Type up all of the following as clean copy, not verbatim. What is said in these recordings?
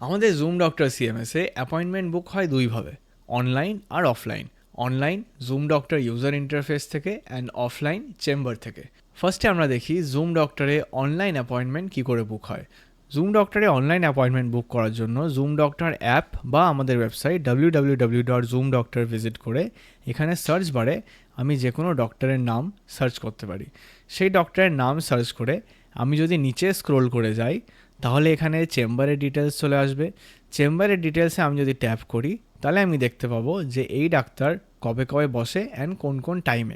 আমাদের zoom doctor সিএমএসে appointment book হয় দুইভাবে, অনলাইন আর offline. Online zoom doctor user interface থেকে অ্যান্ড অফলাইন চেম্বার থেকে। ফার্স্টে আমরা দেখি জুম ডক্টরে অনলাইন অ্যাপয়েন্টমেন্ট কী করে বুক হয়। জুম ডক্টরে অনলাইন অ্যাপয়েন্টমেন্ট বুক করার জন্য জুম ডক্টর অ্যাপ বা আমাদের ওয়েবসাইট www.zoom.doctor ভিজিট করে এখানে সার্চ বারে আমি যে কোনো ডক্টরের নাম সার্চ করতে পারি। সেই ডক্টরের নাম সার্চ করে আমি যদি নিচে স্ক্রোল করে যাই তাহলে এখানে চেম্বারের ডিটেলস চলে আসবে। চেম্বারের ডিটেলসে আমি যদি ট্যাপ করি তাহলে আমি দেখতে পাবো যে এই ডাক্তার কবে কবে বসে অ্যান্ড কোন কোন টাইমে।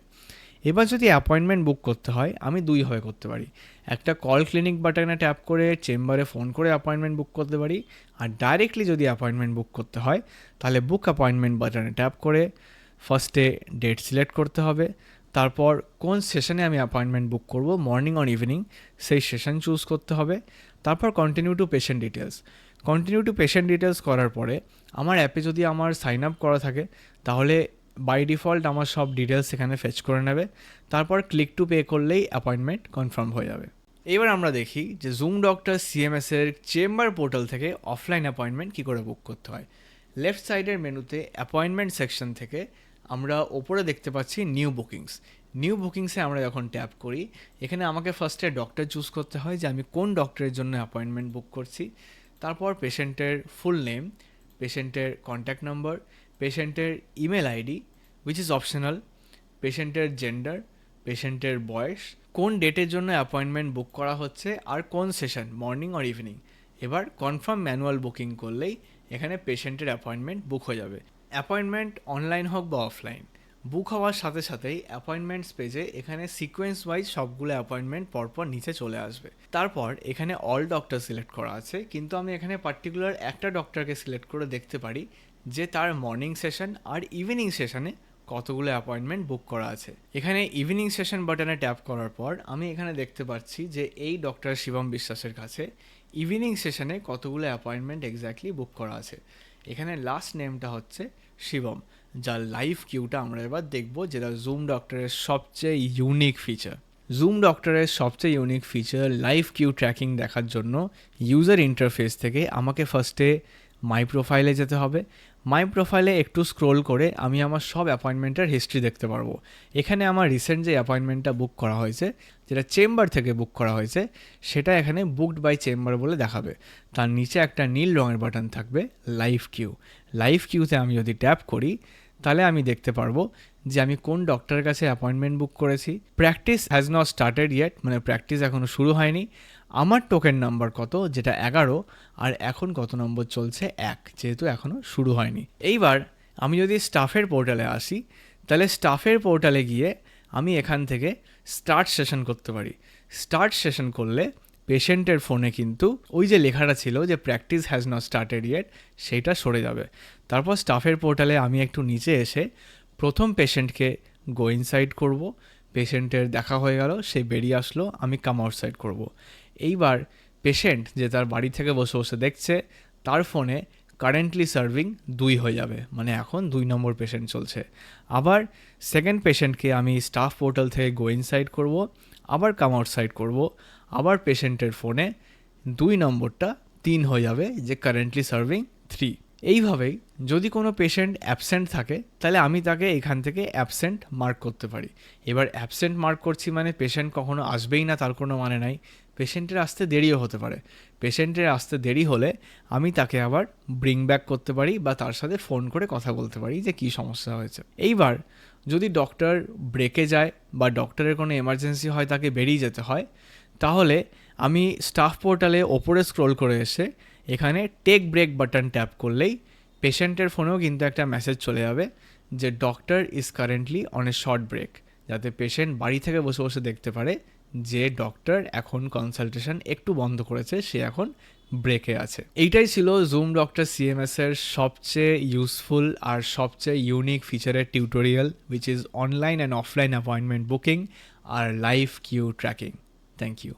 এবার যদি অ্যাপয়েন্টমেন্ট বুক করতে হয় আমি দুইভাবে করতে পারি। একটা কল ক্লিনিক বাটনে ট্যাপ করে চেম্বারে ফোন করে অ্যাপয়েন্টমেন্ট বুক করতে পারি, আর ডাইরেক্টলি যদি অ্যাপয়েন্টমেন্ট বুক করতে হয় তাহলে বুক অ্যাপয়েন্টমেন্ট বাটনে ট্যাপ করে ফার্স্টে ডেট সিলেক্ট করতে হবে, তারপর কোন সেশনে আমি অ্যাপয়েন্টমেন্ট বুক করব, মর্নিং অর ইভিনিং, সেই সেশন চুজ করতে হবে। তারপর continue to patient details. Continue to patient details করার পরে আমার অ্যাপে যদি আমার সাইন আপ করা থাকে তাহলে বাই ডিফল্ট আমার সব ডিটেলস এখানে ফেচ করে নেবে। তারপর ক্লিক টু পে করলেই অ্যাপয়েন্টমেন্ট কনফার্ম হয়ে যাবে। এবার আমরা দেখি যে জুম ডক্টর সিএমএসের চেম্বার পোর্টাল থেকে অফলাইন অ্যাপয়েন্টমেন্ট কী করে বুক করতে হয়। লেফট সাইডের মেনুতে অ্যাপয়েন্টমেন্ট সেকশন থেকে আমরা ওপরে দেখতে পাচ্ছি নিউ বুকিংস। নিউ বুকিংসে আমরা যখন ট্যাপ করি এখানে আমাকে ফার্স্টে ডক্টর চুজ করতে হয় যে আমি কোন ডক্টরের জন্য অ্যাপয়েন্টমেন্ট বুক করছি। তারপর পেশেন্টের ফুল নেম, পেশেন্টের কন্ট্যাক্ট নাম্বার, পেশেন্টের email ID which is optional, পেশেন্টের জেন্ডার, পেশেন্টের বয়স, কোন ডেটের জন্য অ্যাপয়েন্টমেন্ট বুক করা হচ্ছে আর কোন সেশন, মর্নিং অর ইভিনিং। এবার কনফার্ম ম্যানুয়াল বুকিং করলেই এখানে পেশেন্টের অ্যাপয়েন্টমেন্ট বুক হয়ে যাবে। অ্যাপয়েন্টমেন্ট অনলাইন হোক বা অফলাইন, বুক হওয়ার সাথে সাথেই অ্যাপয়েন্টমেন্টস পেজে এখানে সিকোয়েন্স ওয়াইজ সবগুলো অ্যাপয়েন্টমেন্ট পরপর নিচে চলে আসবে। তারপর এখানে অল ডক্টর সিলেক্ট করা আছে, কিন্তু আমি এখানে পার্টিকুলার একটা ডক্টরকে সিলেক্ট করে দেখতে পারি যে তার মর্নিং সেশন আর ইভিনিং সেশনে কতগুলো অ্যাপয়েন্টমেন্ট বুক করা আছে। এখানে ইভিনিং সেশন বাটনে ট্যাপ করার পর আমি এখানে দেখতে পাচ্ছি যে এই ডক্টর শিবম বিশ্বাসের কাছে ইভিনিং সেশনে কতগুলো অ্যাপয়েন্টমেন্ট এক্স্যাক্টলি বুক করা আছে। এখানে লাস্ট নেমটা হচ্ছে শিবম, যার লাইভ কিউটা আমরা এবার দেখব, যেটা জুম ডক্টরের সবচেয়ে ইউনিক ফিচার। জুম ডক্টরের সবচেয়ে unique feature live queue tracking দেখার জন্য ইউজার ইন্টারফেস থেকে আমাকে ফার্স্টে মাই প্রোফাইলে যেতে হবে। মাই প্রোফাইলে একটু স্ক্রোল করে আমি আমার সব অ্যাপয়েন্টমেন্টের হিস্ট্রি দেখতে পারবো। এখানে আমার রিসেন্ট যে অ্যাপয়েন্টমেন্টটা বুক করা হয়েছে, যেটা চেম্বার থেকে বুক করা হয়েছে, সেটা এখানে বুকড বাই চেম্বার বলে দেখাবে। তার নিচে একটা নীল রঙের বাটন থাকবে লাইভ কিউ। লাইভ কিউতে আমি যদি ট্যাপ করি তাহলে আমি দেখতে পারবো যে আমি কোন ডক্টরের কাছে অ্যাপয়েন্টমেন্ট বুক করেছি। Practice has not started yet, মানে প্র্যাকটিস এখনও শুরু হয়নি। আমার টোকেন নাম্বার কত, যেটা 11, আর এখন কত নম্বর চলছে 1, যেহেতু এখনও শুরু হয়নি। এইবার আমি যদি স্টাফের পোর্টালে আসি তাহলে স্টাফের পোর্টালে গিয়ে আমি এখান থেকে স্টার্ট সেশন করতে পারি। স্টার্ট সেশন করলে পেশেন্টের ফোনে কিন্তু ওই যে লেখাটা ছিল যে practice has not started yet, সেইটা সরে যাবে। তারপর স্টাফের পোর্টালে আমি একটু নিচে এসে প্রথম পেশেন্টকে গো ইনসাইড করব। পেশেন্টের দেখা হয়ে গেল, সে বেরিয়ে আসলো, আমি কাম আউটসাইড করব। এইবার পেশেন্ট যে তার বাড়ি থেকে বসে বসে দেখছে, তার ফোনে কারেন্টলি সার্ভিং 2 হয়ে যাবে, মানে এখন 2 নম্বর পেশেন্ট চলছে। আবার সেকেন্ড পেশেন্টকে আমি স্টাফ পোর্টাল থেকে গো ইনসাইড করব, আবার কাম আউটসাইড করব, আবার পেশেন্টের ফোনে 2 নম্বরটা 3 হয়ে যাবে, যে কারেন্টলি সার্ভিং 3। এইভাবেই যদি কোনো পেশেন্ট অ্যাবসেন্ট থাকে তাহলে আমি তাকে এখান থেকে অ্যাবসেন্ট মার্ক করতে পারি। এবার অ্যাবসেন্ট মার্ক করছি মানে পেশেন্ট কখনো আসবেই না তার কোনো মানে নাই, পেশেন্টের আসতে দেরিও হতে পারে। পেশেন্টের আসতে দেরি হলে আমি তাকে আবার ব্রিং ব্যাক করতে পারি বা তার সাথে ফোন করে কথা বলতে পারি যে কী সমস্যা হয়েছে। এইবার যদি ডক্টর ব্রেকে যায় বা ডক্টরের কোনো এমার্জেন্সি হয়, তাকে বেরিয়ে যেতে হয়, তাহলে আমি স্টাফ পোর্টালে ওপরে স্ক্রোল করে এসে এখানে টেক ব্রেক বাটন ট্যাপ করলেই পেশেন্টের ফোনেও কিন্তু একটা মেসেজ চলে যাবে যে doctor is currently on a short break, যাতে পেশেন্ট বাড়ি থেকে বসে বসে দেখতে পারে যে ডক্টর এখন কনসালটেশন একটু বন্ধ করেছে, সে এখন ব্রেকে আছে। এইটাই ছিল জুম ডক্টর সিএমএসের সবচেয়ে ইউজফুল আর সবচেয়ে ইউনিক ফিচারের tutorial, which is online and offline appointment booking আর live queue tracking. Thank you.